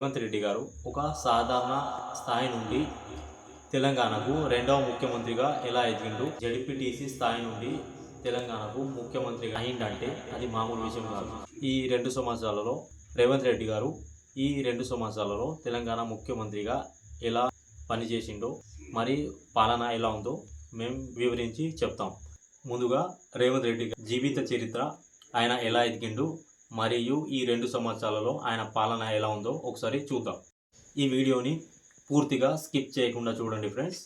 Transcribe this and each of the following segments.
రేవంత్ రెడ్డి గారు ఒక సాధారణ స్థాయి నుండి తెలంగాణకు రెండవ ముఖ్యమంత్రిగా ఎలా ఎదిగిండు, జడ్పీటీసీ స్థాయి నుండి తెలంగాణకు ముఖ్యమంత్రిగా అయిందంటే అది మామూలు విషయం కాదు. ఈ 2 సంవత్సరాలలో రేవంత్ రెడ్డి గారు ఈ 2 సంవత్సరాలలో తెలంగాణ ముఖ్యమంత్రిగా ఎలా పనిచేసిండో, మరి పాలన ఎలా ఉందో మేము వివరించి చెప్తాం. ముందుగా రేవంత్ రెడ్డి జీవిత చరిత్ర, ఆయన ఎలా ఎదిగిండు మరియు ఈ 2 సంవత్సరాలలో ఆయన పాలన ఎలా ఉందో ఒకసారి చూద్దాం. ఈ వీడియోని పూర్తిగా స్కిప్ చేయకుండా చూడండి ఫ్రెండ్స్,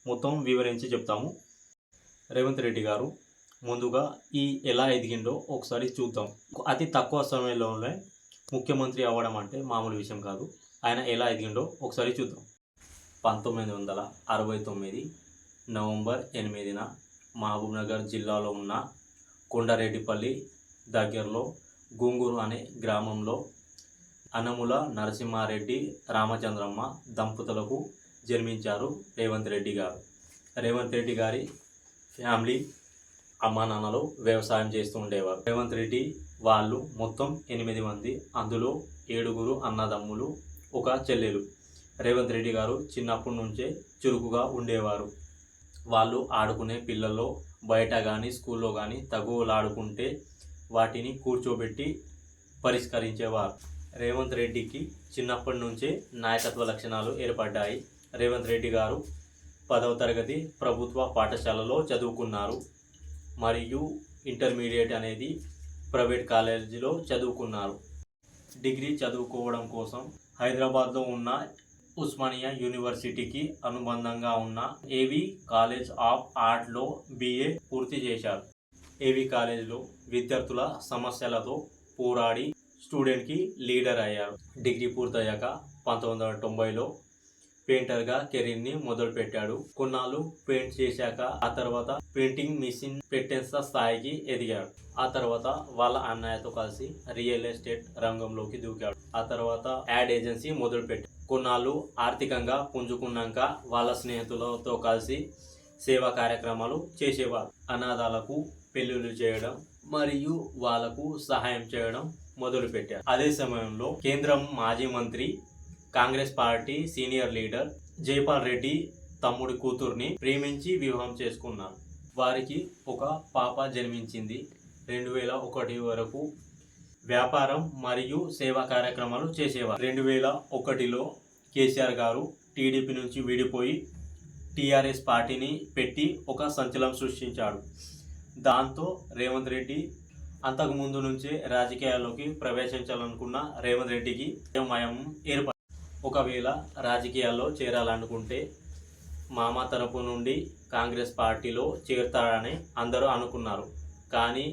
మొత్తం వివరించి చెప్తాము. రేవంత్ రెడ్డి గారు ముందుగా ఎలా ఎదిగిండో ఒకసారి చూద్దాం. అతి తక్కువ సమయంలోనే ముఖ్యమంత్రి అవ్వడం అంటే మామూలు విషయం కాదు. ఆయన ఎలా ఎదిగిండో ఒకసారి చూద్దాం. 1969 నవంబర్ 8న మహబూబ్నగర్ జిల్లాలో ఉన్న కొండారెడ్డిపల్లి దగ్గరలో గుంగూరు అనే గ్రామంలో అనముల నరసింహారెడ్డి రామచంద్రమ్మ దంపతులకు జన్మించారు రేవంత్ రెడ్డి గారు. రేవంత్ రెడ్డి గారి ఫ్యామిలీ అమ్మా నాన్నలు వ్యవసాయం చేస్తూ ఉండేవారు. రేవంత్ రెడ్డి వాళ్ళు మొత్తం 8 మంది, అందులో 7 అన్నదమ్ములు, ఒక చెల్లెలు. రేవంత్ రెడ్డి గారు చిన్నప్పటి నుంచే చురుకుగా ఉండేవారు. వాళ్ళు ఆడుకునే పిల్లల్లో బయట కానీ స్కూల్లో కానీ తగువలాడుకుంటే వాటిని కూర్చోబెట్టి పరిష్కరించేవారు. రేవంత్ రెడ్డికి చిన్నప్పటి నుంచే నాయకత్వ లక్షణాలు ఏర్పడ్డాయి. రేవంత్ రెడ్డి గారు 10వ తరగతి ప్రభుత్వ పాఠశాలలో చదువుకున్నారు మరియు ఇంటర్మీడియట్ అనేది ప్రైవేట్ కాలేజీలో చదువుకున్నారు. డిగ్రీ చదువుకోవడం కోసం హైదరాబాద్లో ఉన్న ఉస్మానియా యూనివర్సిటీకి అనుబంధంగా ఉన్న ఏవి కాలేజ్ ఆఫ్ ఆర్ట్లో BA పూర్తి చేశారు. ఏవి కాలేజీలో విద్యార్థుల సమస్యలతో పోరాడి స్టూడెంట్కి లీడర్ అయ్యారు. డిగ్రీ పూర్తయ్యాక 1990లో పెయింటర్గా కెరీర్ని మొదలుపెట్టాడు. కొన్నాళ్ళు పెయింట్ చేశాక ఆ తర్వాత పెయింటింగ్ మిషన్ పెట్టేంత స్థాయికి ఎదిగాడు. ఆ తర్వాత వాళ్ళ అన్నయ్యతో కలిసి రియల్ ఎస్టేట్ రంగంలోకి దూకాడు. ఆ తర్వాత యాడ్ ఏజెన్సీ మొదలుపెట్టాడు. కొన్నాళ్ళు ఆర్థికంగా పుంజుకున్నాక వాళ్ళ స్నేహితులతో కలిసి సేవా కార్యక్రమాలు చేసేవారు. అనాథాలకు పెళ్లిళ్ళు చేయడం మరియు వాళ్లకు సహాయం చేయడం మొదలుపెట్టారు. అదే సమయంలో కేంద్రం మాజీ మంత్రి, Congress party senior leader Jaipal Reddy తమ్ముడి కూతుర్ని ప్రేమించి వివాహం చేసుకున్నారు. వారికి ఒక పాప జన్మించింది. 2001 వరకు వ్యాపారం మరియు సేవా కార్యక్రమాలు చేసేవారు. 2001లో కేసీఆర్ గారు టీడీపీ నుంచి విడిపోయి TRS పార్టీని పెట్టి ఒక సంచలనం సృష్టించాడు. దాంతో రేవంత్ రెడ్డి అంతకుముందు నుంచే రాజకీయాల్లోకి ప్రవేశించాలనుకున్న రేవంత్ రెడ్డికి మయం ఏర్పడింది. ఒకవేళ రాజకీయాల్లో చేరాలనుకుంటే మామ తరపు నుండి కాంగ్రెస్ పార్టీలో చేరతాడని అందరూ అనుకున్నారు. కానీ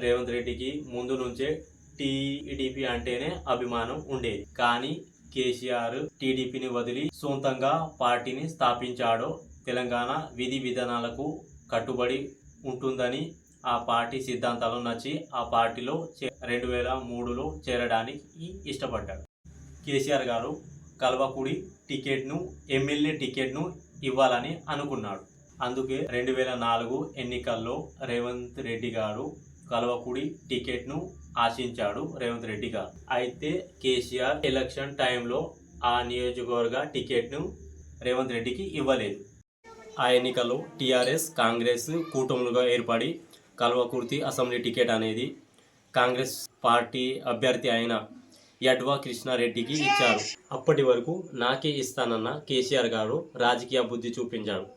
రేవంత్ రెడ్డికి ముందు నుంచే టీడీపీ అంటేనే అభిమానం ఉండేది. కానీ కేసీఆర్ టీడీపీని వదిలి సొంతంగా పార్టీని స్థాపించాడో, తెలంగాణ విధి విధానాలకు కట్టుబడి ఉంటుందని ఆ పార్టీ సిద్ధాంతాలు నచ్చి ఆ పార్టీలో 2003లో చేరడానికి ఇష్టపడ్డాడు. కేసీఆర్ గారు కల్వకుడి టికెట్ను, ఎమ్మెల్యే టికెట్ను ఇవ్వాలని అనుకున్నాడు. అందుకే 2004 ఎన్నికల్లో రేవంత్ రెడ్డి గారు కల్వకుడి టికెట్ను ఆశించాడు రేవంత్ రెడ్డి గారు. అయితే కేసీఆర్ ఎలక్షన్ టైంలో ఆ నియోజకవర్గ టికెట్ను రేవంత్ రెడ్డికి ఇవ్వలేదు. ఆ ఎన్నికల్లో TRS కాంగ్రెస్ కూటములుగా ఏర్పడి కల్వకుర్తి అసెంబ్లీ టికెట్ అనేది కాంగ్రెస్ పార్టీ అభ్యర్థి అయిన యడ్వా కృష్ణారెడ్డికి ఇచ్చారు. అప్పటి వరకు నాకే ఇస్తానన్న కేసీఆర్ గారు రాజకీయ బుద్ధి చూపించాడు.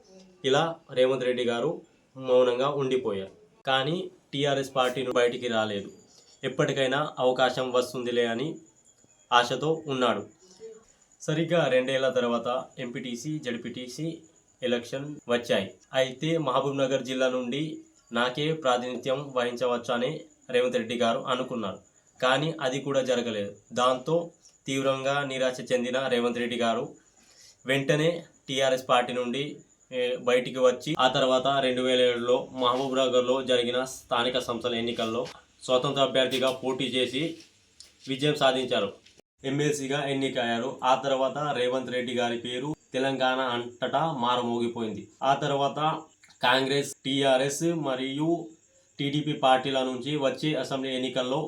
ఇలా రేవంత్ రెడ్డి గారు మౌనంగా ఉండిపోయారు. కానీ TRS పార్టీ బయటికి రాలేదు. ఎప్పటికైనా అవకాశం వస్తుందిలే అని ఆశతో ఉన్నాడు. సరిగ్గా 2 ఏళ్ల తర్వాత ఎంపీటీసీ, జడ్పీటీసీ ఎలక్షన్ వచ్చాయి. అయితే మహబూబ్నగర్ జిల్లా నుండి నాకే ప్రాతినిధ్యం వహించవచ్చని రేవంత్ రెడ్డి గారు అనుకున్నారు. కానీ అది కూడా జరగలేదు. దాంతో తీవ్రంగా నిరాశ చెందిన రేవంత్ రెడ్డి గారు వెంటనే TRS పార్టీ నుండి బయటికి వచ్చి ఆ తర్వాత 2007లో మహబూబ్నగర్లో జరిగిన స్థానిక సంస్థల ఎన్నికల్లో స్వతంత్ర అభ్యర్థిగా పోటీ చేసి విజయం సాధించారు. ఎమ్మెల్సీగా ఎన్నికయ్యారు. ఆ తర్వాత రేవంత్ రెడ్డి గారి పేరు తెలంగాణ అంతటా మారుమోగిపోయింది. ఆ తర్వాత కాంగ్రెస్, TRS మరియు టీడీపీ పార్టీల నుంచి వచ్చే అసెంబ్లీ ఎన్నికల్లో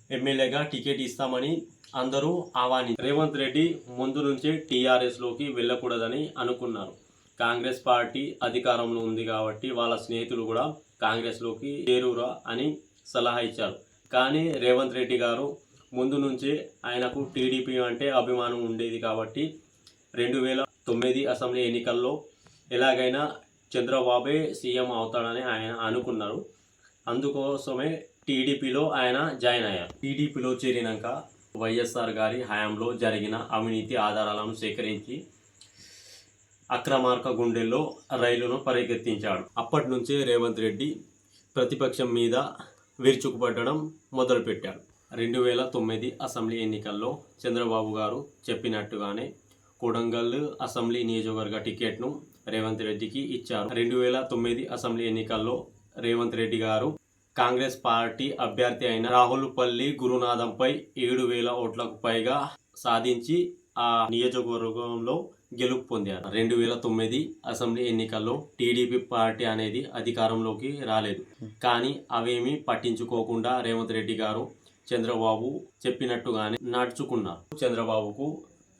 ఎమ్మెల్యేగా టికెట్ ఇస్తామని అందరూ రేవంత్ రెడ్డి ముందు నుంచే టీఆర్ఎస్లోకి వెళ్ళకూడదని అనుకున్నారు. కాంగ్రెస్ పార్టీ అధికారంలో ఉంది కాబట్టి వాళ్ళ స్నేహితులు కూడా కాంగ్రెస్లోకి చేరురా అని సలహా ఇచ్చారు. కానీ రేవంత్ రెడ్డి గారు ముందు నుంచే ఆయనకు టీడీపీ అంటే అభిమానం ఉండేది కాబట్టి 2009 అసెంబ్లీ ఎన్నికల్లో ఎలాగైనా చంద్రబాబే సీఎం అవుతాడని ఆయన అనుకున్నారు. అందుకోసమే టీడీపీలో ఆయన జాయిన్ అయ్యారు. టీడీపీలో చేరినాక వైఎస్ఆర్ గారి హయాంలో జరిగిన అవినీతి ఆధారాలను సేకరించి అక్రమార్క గుండెల్లో రైలును పరిగెత్తించాడు. అప్పటి నుంచే రేవంత్ రెడ్డి ప్రతిపక్షం మీద విరుచుకుపడడం మొదలుపెట్టాడు. 2009 అసెంబ్లీ ఎన్నికల్లో చంద్రబాబు గారు చెప్పినట్టుగానే కొడంగల్ అసెంబ్లీ నియోజకవర్గ టికెట్ను రేవంత్ రెడ్డికి ఇచ్చారు. 2009 అసెంబ్లీ ఎన్నికల్లో రేవంత్ రెడ్డి గారు కాంగ్రెస్ పార్టీ అభ్యర్థి అయిన రాహుల్పల్లి గురునాథంపై 7,000 ఓట్లకు పైగా సాధించి ఆ నియోజకవర్గంలో గెలుపు పొందారు. 2009 అసెంబ్లీ ఎన్నికల్లో టీడీపీ పార్టీ అనేది అధికారంలోకి రాలేదు. కానీ అవేమీ పట్టించుకోకుండా రేవంత్ రెడ్డి గారు చంద్రబాబు చెప్పినట్టుగానే నడుచుకున్నారు. చంద్రబాబుకు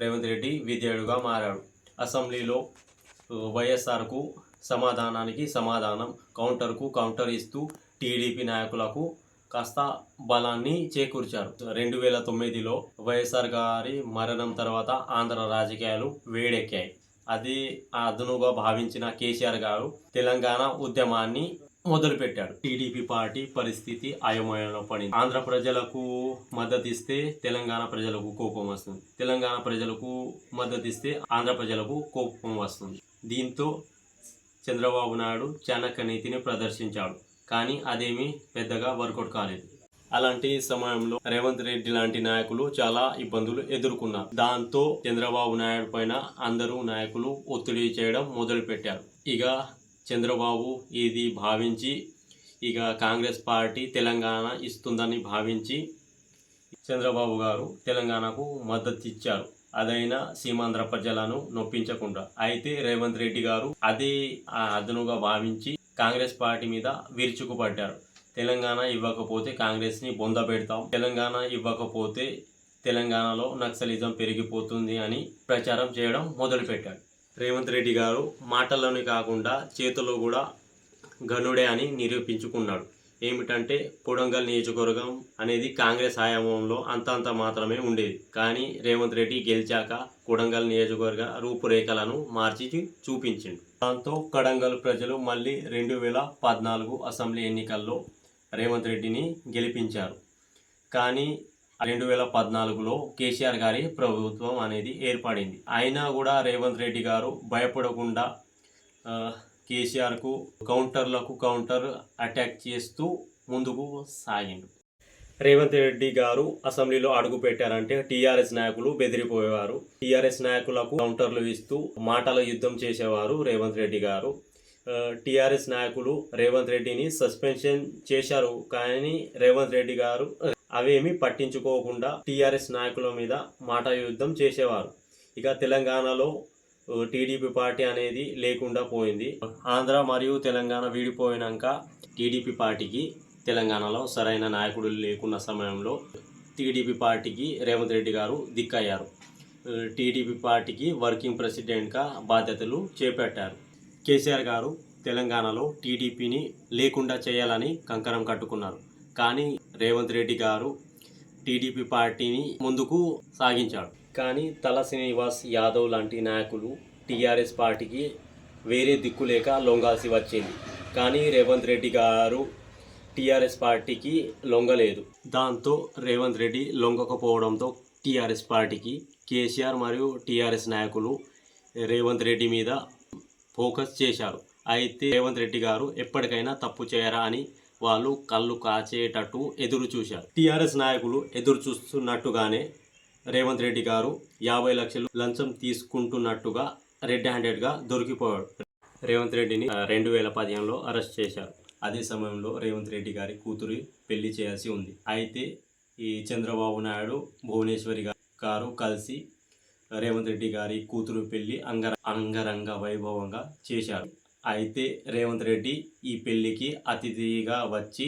రేవంత్ రెడ్డి విధేయుడుగా మారాడు. అసెంబ్లీలో వైఎస్ఆర్కు సమాధానానికి సమాధానం, కౌంటర్కు కౌంటర్ ఇస్తూ టీడీపీ నాయకులకు కాస్త బలాన్ని చేకూర్చారు. 2009లో వైఎస్ఆర్ గారి మరణం తర్వాత ఆంధ్ర రాజకీయాలు వేడెక్కాయి. అది అదనుగా భావించిన కేసీఆర్ గారు తెలంగాణ ఉద్యమాన్ని మొదలుపెట్టాడు. టీడీపీ పార్టీ పరిస్థితి అయోమయంలో పడింది. ఆంధ్ర ప్రజలకు మద్దతిస్తే తెలంగాణ ప్రజలకు కోపం వస్తుంది, తెలంగాణ ప్రజలకు మద్దతిస్తే ఆంధ్ర ప్రజలకు కోపం వస్తుంది. దీంతో చంద్రబాబు నాయుడు చాణక్య నీతిని ప్రదర్శించాడు. కానీ అదేమీ పెద్దగా వర్కౌట్ కాలేదు. అలాంటి సమయంలో రేవంత్ రెడ్డి లాంటి నాయకులు చాలా ఇబ్బందులు ఎదుర్కొన్నారు. దాంతో చంద్రబాబు నాయుడు పైన అందరూ నాయకులు ఒత్తిడి చేయడం మొదలుపెట్టారు. ఇక చంద్రబాబు ఇది భావించి ఇక కాంగ్రెస్ పార్టీ తెలంగాణ ఇస్తుందని భావించి చంద్రబాబు గారు తెలంగాణకు మద్దతు ఇచ్చారు. అదైనా సీమాంధ్ర ప్రజలను నొప్పించకుండా. అయితే రేవంత్ రెడ్డి గారు అదే అదనుగా భావించి కాంగ్రెస్ పార్టీ మీద విరుచుకుపడ్డారు. తెలంగాణ ఇవ్వకపోతే కాంగ్రెస్ని బొంద పెడతాం, తెలంగాణ ఇవ్వకపోతే తెలంగాణలో నక్సలిజం పెరిగిపోతుంది అని ప్రచారం చేయడం మొదలుపెట్టాడు. రేవంత్ రెడ్డి గారు మాటల్లోనే కాకుండా చేతుల్లో కూడా ఘనుడే అని నిరూపించుకున్నాడు. ఏమిటంటే కొడంగల్ నియోజకవర్గం అనేది కాంగ్రెస్ హయాంలో అంతంత మాత్రమే ఉండేది. కానీ రేవంత్ రెడ్డి గెలిచాక కొడంగల్ నియోజకవర్గ రూపురేఖలను మార్చి చూపించిండు. దాంతో కొడంగల్ ప్రజలు మళ్ళీ 2014 అసెంబ్లీ ఎన్నికల్లో రేవంత్ రెడ్డిని గెలిపించారు. కానీ 2014లో కేసీఆర్ గారి ప్రభుత్వం అనేది ఏర్పడింది. అయినా కూడా రేవంత్ రెడ్డి గారు భయపడకుండా కేసీఆర్కు కౌంటర్లకు కౌంటర్ అటాక్ చేస్తూ ముందుకు సాగిండు. రేవంత్ రెడ్డి గారు అసెంబ్లీలో అడుగు పెట్టారంటే టీఆర్ఎస్ నాయకులు బెదిరిపోయేవారు. టీఆర్ఎస్ నాయకులకు కౌంటర్లు ఇస్తూ మాటల యుద్ధం చేసేవారు రేవంత్ రెడ్డి గారు. టీఆర్ఎస్ నాయకులు రేవంత్ రెడ్డిని సస్పెన్షన్ చేశారు. కానీ రేవంత్ రెడ్డి గారు అవేమీ పట్టించుకోకుండా టీఆర్ఎస్ నాయకుల మీద మాట యుద్ధం చేసేవారు. ఇక తెలంగాణలో టీడీపీ పార్టీ అనేది లేకుండా పోయింది. ఆంధ్ర మరియు తెలంగాణ విడిపోయినాక టీడీపీ పార్టీకి తెలంగాణలో సరైన నాయకుడు లేకున్న సమయంలో టీడీపీ పార్టీకి రేవంత్ రెడ్డి గారు దిక్కయ్యారు. టీడీపీ పార్టీకి వర్కింగ్ ప్రెసిడెంట్గా బాధ్యతలు చేపట్టారు. కేసీఆర్ గారు తెలంగాణలో టీడీపీని లేకుండా చేయాలని కంకణం కట్టుకున్నారు. కానీ రేవంత్ రెడ్డి గారు టీడీపీ పార్టీని ముందుకు సాగించాడు. కానీ తల శ్రీనివాస్ యాదవ్ లాంటి నాయకులు టీఆర్ఎస్ పార్టీకి వేరే దిక్కు లేక లొంగాల్సి వచ్చింది. కానీ రేవంత్ రెడ్డి గారు టీఆర్ఎస్ పార్టీకి లొంగలేదు. దాంతో రేవంత్ రెడ్డి లొంగకపోవడంతో టీఆర్ఎస్ పార్టీకి కేసీఆర్ మరియు టీఆర్ఎస్ నాయకులు రేవంత్ రెడ్డి మీద ఫోకస్ చేశారు. అయితే రేవంత్ రెడ్డి గారు ఎప్పటికైనా తప్పు చేయరా అని వాళ్ళు కళ్ళు కాచేటట్టు ఎదురు చూశారు. టీఆర్ఎస్ నాయకులు ఎదురు చూస్తున్నట్టుగానే రేవంత్ రెడ్డి గారు 50 లక్షలు లంచం తీసుకుంటున్నట్టుగా రెడ్ హ్యాండెడ్గా దొరికిపోయాడు. రేవంత్ రెడ్డిని 2015లో అరెస్ట్ చేశారు. అదే సమయంలో రేవంత్ రెడ్డి గారి కూతురు పెళ్లి చేయాల్సి ఉంది. అయితే ఈ చంద్రబాబు నాయుడు భువనేశ్వరి గారు కలిసి రేవంత్ రెడ్డి గారి కూతురు పెళ్లి అంగరంగ వైభవంగా చేశారు. అయితే రేవంత్ రెడ్డి ఈ పెళ్లికి అతిథిగా వచ్చి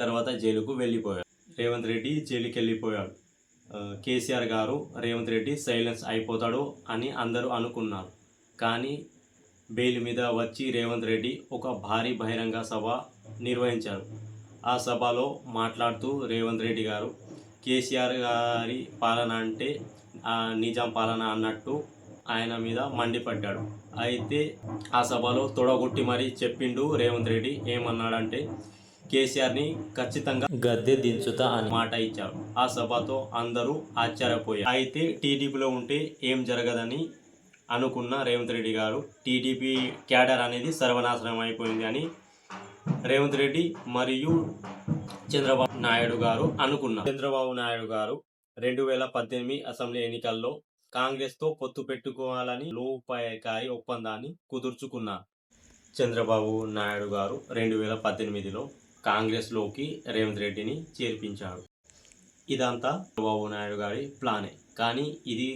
తర్వాత జైలుకు వెళ్ళిపోయాడు. రేవంత్ రెడ్డి జైలుకి వెళ్ళిపోయాడు. కేసీఆర్ గారు రేవంత్ రెడ్డి సైలెన్స్ అయిపోతాడు అని అందరూ అనుకున్నారు. కానీ బెయిల్ మీద వచ్చి రేవంత్ రెడ్డి ఒక భారీ బహిరంగ సభ నిర్వహించారు. ఆ సభలో మాట్లాడుతూ రేవంత్ రెడ్డి గారు కేసీఆర్ గారి పాలన అంటే నిజాం పాలన అన్నట్టు ఆయన మీద మండిపడ్డాడు. అయితే ఆ సభలో తొడగొట్టి మరీ చెప్పిండు రేవంత్ రెడ్డి. ఏమన్నాడంటే కేసీఆర్ని ఖచ్చితంగా గద్దె దించుతా అని మాట ఇచ్చారు. ఆ సభతో అందరూ ఆశ్చర్యపోయారు. అయితే టీడీపీలో ఉంటే ఏం జరగదని అనుకున్న రేవంత్ రెడ్డి గారు టీడీపీ క్యాడర్ అనేది సర్వనాశనం అయిపోయింది అని రేవంత్ రెడ్డి మరియు చంద్రబాబు నాయుడు గారు అనుకున్నారు. చంద్రబాబు నాయుడు గారు 2018 అసెంబ్లీ ఎన్నికల్లో కాంగ్రెస్తో పొత్తు పెట్టుకోవాలని లోపాయకారి ఒప్పందాన్ని కుదుర్చుకున్నారు. చంద్రబాబు నాయుడు గారు 2018లో కాంగ్రెస్లోకి రేవంత్ రెడ్డిని చేర్పించాడు. ఇదంతా చంద్రబాబు నాయుడు గారి ప్లానే. కానీ ఇది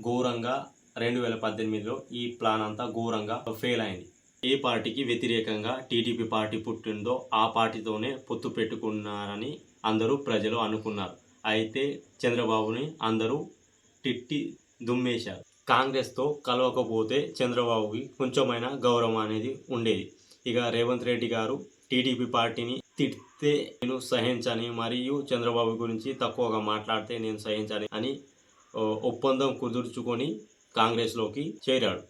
ఘోరంగా 2018లో ఈ ప్లాన్ అంతా ఘోరంగా ఫెయిల్ అయింది. ఏ పార్టీకి వ్యతిరేకంగా టీడీపీ పార్టీ పుట్టిందో ఆ పార్టీతోనే పొత్తు పెట్టుకున్నారని అందరూ ప్రజలు అనుకున్నారు. అయితే చంద్రబాబుని అందరూ తిట్టి దుమ్మేశారు. కాంగ్రెస్తో కలవకపోతే చంద్రబాబుకి కొంచెమైనా గౌరవం అనేది ఉండేది. ఇక రేవంత్ రెడ్డి గారు టీడీపీ పార్టీని తిడితే నేను సహించని, మరియు చంద్రబాబు గురించి తక్కువగా మాట్లాడితే నేను సహించని అని ఒప్పందం కుదుర్చుకొని కాంగ్రెస్లోకి చేరాడు.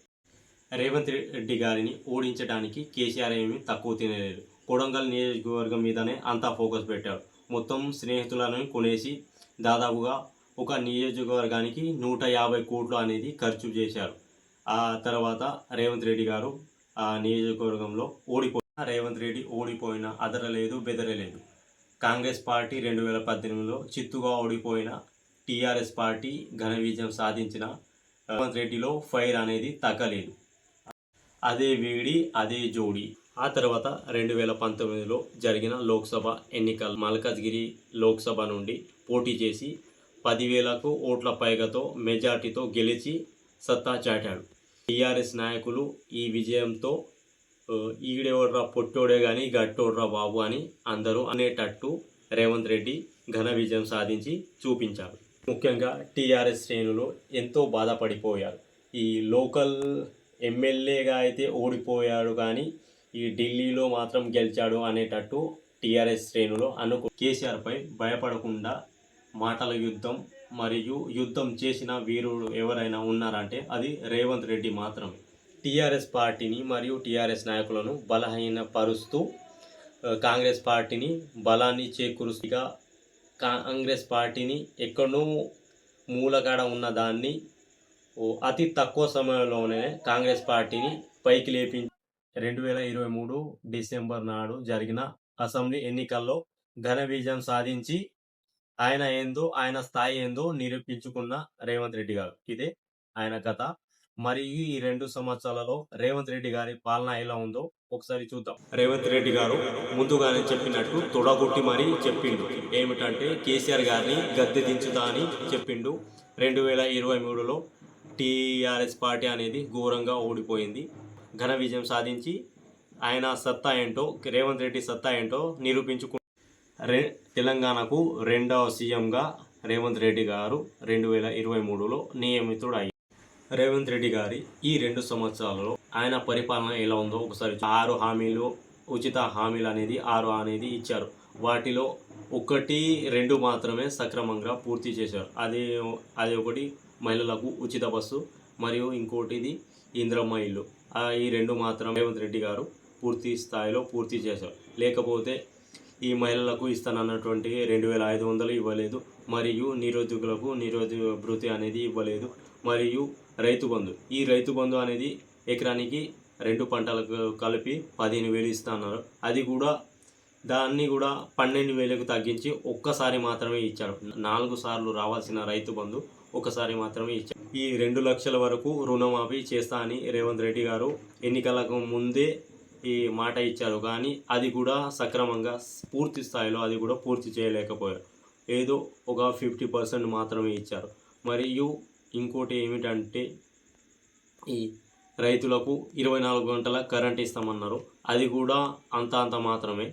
రేవంత్ రెడ్డి గారిని ఓడించడానికి కేసీఆర్ ఏమీ తక్కువ తినలేదు. కొడంగల్ నియోజకవర్గం మీదనే అంతా ఫోకస్ పెట్టాడు. మొత్తం స్నేహితులను కొనేసి దాదాపుగా ఒక నియోజకవర్గానికి 150 కోట్లు అనేది ఖర్చు చేశారు. ఆ తర్వాత రేవంత్ రెడ్డి గారు ఆ నియోజకవర్గంలో ఓడిపోయిన రేవంత్ రెడ్డి ఓడిపోయిన అదరలేదు బెదరలేదు. కాంగ్రెస్ పార్టీ 2018లో చిత్తుగా ఓడిపోయిన టీఆర్ఎస్ పార్టీ ఘన విజయం సాధించిన రేవంత్ రెడ్డిలో ఫైర్ అనేది తగ్గలేదు. అదే వేడి అదే జోడి. ఆ తర్వాత 2019లో జరిగిన లోక్సభ ఎన్నికలు మల్కాజ్గిరి లోక్సభ నుండి పోటీ చేసి 10,000 ఓట్ల పైగాతో మెజార్టీతో గెలిచి సత్తా చాటాడు. టీఆర్ఎస్ నాయకులు ఈ విజయంతో ఈడెవడ్రా పొట్టోడే కానీ గట్టోడ్రా బాబు అని అందరూ అనేటట్టు రేవంత్ రెడ్డి ఘన విజయం సాధించి చూపించారు. ముఖ్యంగా టీఆర్ఎస్ శ్రేణులు ఎంతో బాధపడిపోయారు. ఈ లోకల్ ఎమ్మెల్యేగా అయితే ఓడిపోయాడు కానీ ఈ ఢిల్లీలో మాత్రం గెలిచాడు అనేటట్టు టీఆర్ఎస్ శ్రేణులు కేసీఆర్పై భయపడకుండా మాటల యుద్ధం మరియు యుద్ధం చేసిన వీరుడు ఎవరైనా ఉన్నారంటే అది రేవంత్ రెడ్డి మాత్రమే. టీఆర్ఎస్ పార్టీని మరియు టీఆర్ఎస్ నాయకులను బలహీనపరుస్తూ కాంగ్రెస్ పార్టీని బలాన్ని చేకూరుస్తూ కాంగ్రెస్ పార్టీని ఎక్కడో మూలకాడ ఉన్న దాన్ని అతి తక్కువ సమయంలోనే కాంగ్రెస్ పార్టీని పైకి లేపించి 2023 డిసెంబర్ నాడు జరిగిన అసెంబ్లీ ఎన్నికల్లో ఘన విజయం సాధించి ఆయన స్థాయి ఏందో నిరూపించుకున్న రేవంత్ రెడ్డి గారు. ఇదే ఆయన కథ. మరియు ఈ 2 సంవత్సరాలలో రేవంత్ రెడ్డి గారి పాలన ఎలా ఉందో ఒకసారి చూద్దాం. రేవంత్ రెడ్డి గారు ముందుగానే చెప్పినట్టు తొడగొట్టి మరీ చెప్పిండు. ఏమిటంటే కేసీఆర్ గారిని గద్దె దించుతా అని చెప్పిండు. 2023లో టీఆర్ఎస్ పార్టీ అనేది ఘోరంగా ఓడిపోయింది. ఘన విజయం సాధించి ఆయన సత్తా ఏంటో, రేవంత్ రెడ్డి సత్తా ఏంటో తెలంగాణకు 2వ సీఎంగా రేవంత్ రెడ్డి గారు 2023లో నియమితుడయ్యారు. రేవంత్ రెడ్డి గారి ఈ 2 సంవత్సరాలలో ఆయన పరిపాలన ఎలా ఉందో ఒకసారి 6 హామీలు, ఉచిత హామీలు అనేది 6 అనేది ఇచ్చారు. వాటిలో 1, 2 మాత్రమే సక్రమంగా పూర్తి చేశారు. అది ఒకటి మహిళలకు ఉచిత బస్సు మరియు ఇంకోటిది ఇంద్రమ్మ ఇల్లు. ఈ 2 మాత్రం రేవంత్ రెడ్డి గారు పూర్తి స్థాయిలో పూర్తి చేశారు. లేకపోతే ఈ మహిళలకు ఇస్తానన్నటువంటి 2,500 ఇవ్వలేదు, మరియు నిరుద్యోగులకు నిరుద్యోగ భృతి అనేది ఇవ్వలేదు, మరియు రైతు బంధు. ఈ రైతు బంధు అనేది ఎకరానికి 2 పంటలకు కలిపి 15,000 ఇస్తున్నారు. దాన్ని కూడా 12,000కు తగ్గించి ఒక్కసారి మాత్రమే ఇచ్చారు. 4 సార్లు రావాల్సిన రైతు బంధు ఒకసారి మాత్రమే ఇచ్చారు. ఈ 2 లక్షల వరకు రుణమాఫీ చేస్తా అని రేవంత్ రెడ్డి గారు ఎన్నికలకు ముందే ఈ మాట ఇచ్చారు. కానీ అది కూడా సక్రమంగా పూర్తి స్థాయిలో అది కూడా పూర్తి చేయలేకపోయారు. ఏదో ఒక 50% మాత్రమే ఇచ్చారు. మరియు ఇంకోటి ఏమిటంటే ఈ రైతులకు 24 గంటల కరెంట్ ఇస్తామన్నారు. అది కూడా అంత మాత్రమే.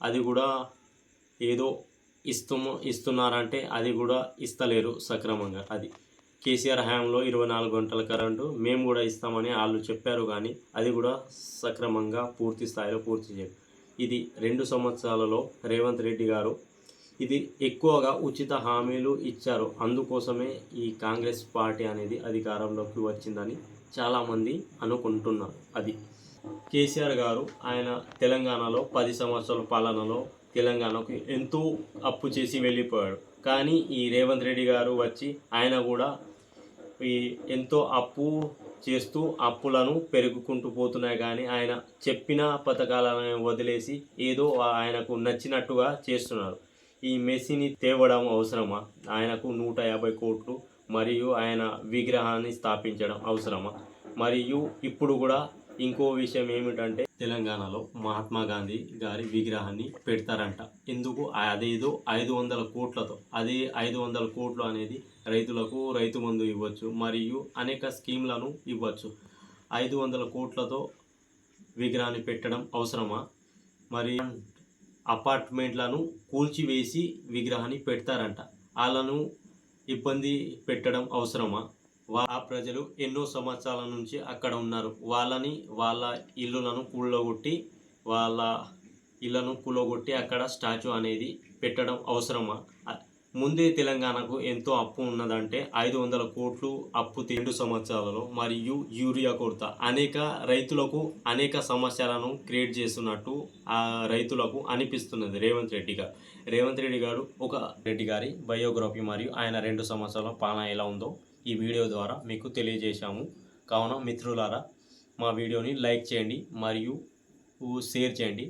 అది కూడా ఏదో ఇస్తున్నారంటే అది కూడా ఇస్తలేరు సక్రమంగా. అది కేసీఆర్ హయాంలో 24 గంటల కరెంటు మేము కూడా ఇస్తామని వాళ్ళు చెప్పారు, కానీ అది కూడా సక్రమంగా పూర్తి స్థాయిలో పూర్తి చేయరు. ఇది 2 సంవత్సరాలలో రేవంత్ రెడ్డి గారు ఇది ఎక్కువగా ఉచిత హామీలు ఇచ్చారు. అందుకోసమే ఈ కాంగ్రెస్ పార్టీ అనేది అధికారంలోకి వచ్చిందని చాలామంది అనుకుంటున్నారు. అది కేసీఆర్ గారు ఆయన తెలంగాణలో 10 సంవత్సరాల పాలనలో తెలంగాణకు ఎంతో అప్పు చేసి వెళ్ళిపోయాడు. కానీ ఈ రేవంత్ రెడ్డి గారు వచ్చి ఆయన కూడా ఈ ఎంతో అప్పు చేస్తూ అప్పులను పెరుగుకుంటూ పోతున్నాయి, కానీ ఆయన చెప్పిన పథకాలను వదిలేసి ఏదో ఆయనకు నచ్చినట్టుగా చేస్తున్నారు. ఈ మెస్సీని తేవడం అవసరమా? ఆయనకు 150 కోట్లు మరియు ఆయన విగ్రహాన్ని స్థాపించడం అవసరమా? మరియు ఇప్పుడు కూడా ఇంకో విషయం ఏమిటంటే తెలంగాణలో మహాత్మా గాంధీ గారి విగ్రహాన్ని పెడతారంట. ఎందుకు? అదేదో 500 కోట్లతో. అది 500 కోట్లు అనేది రైతులకు రైతు బంధు ఇవ్వచ్చు మరియు అనేక స్కీమ్లను ఇవ్వచ్చు. 500 కోట్లతో విగ్రహాన్ని పెట్టడం అవసరమా? మరి అపార్ట్మెంట్లను కూల్చివేసి విగ్రహాన్ని పెడతారంట. వాళ్ళను ఇబ్బంది పెట్టడం అవసరమా? ఆ ప్రజలు ఎన్నో సంవత్సరాల నుంచి అక్కడ ఉన్నారు. వాళ్ళ ఇళ్ళను కూలగొట్టి అక్కడ స్టాచ్యూ అనేది పెట్టడం అవసరమా? ముందే తెలంగాణకు ఎంతో అప్పు ఉన్నదంటే 500 కోట్లు అప్పు 2 సంవత్సరాలలో మరియు యూరియా కొరత రైతులకు అనేక సమస్యలను క్రియేట్ చేస్తున్నట్టు ఆ రైతులకు అనిపిస్తున్నది రేవంత్ రెడ్డి గారు ఒక రెడ్డి గారి బయోగ్రఫీ మరియు ఆయన 2 సంవత్సరాల పాలన ఎలా ఉందో ఈ వీడియో ద్వారా మీకు తెలియజేశాము. కావున మిత్రులారా, మా వీడియోని లైక్ చేయండి మరియు షేర్ చేయండి.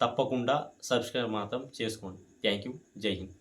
తప్పకుండా సబ్స్క్రైబ్ మాత్రం చేసుకోండి. Thank you. జై హింద్.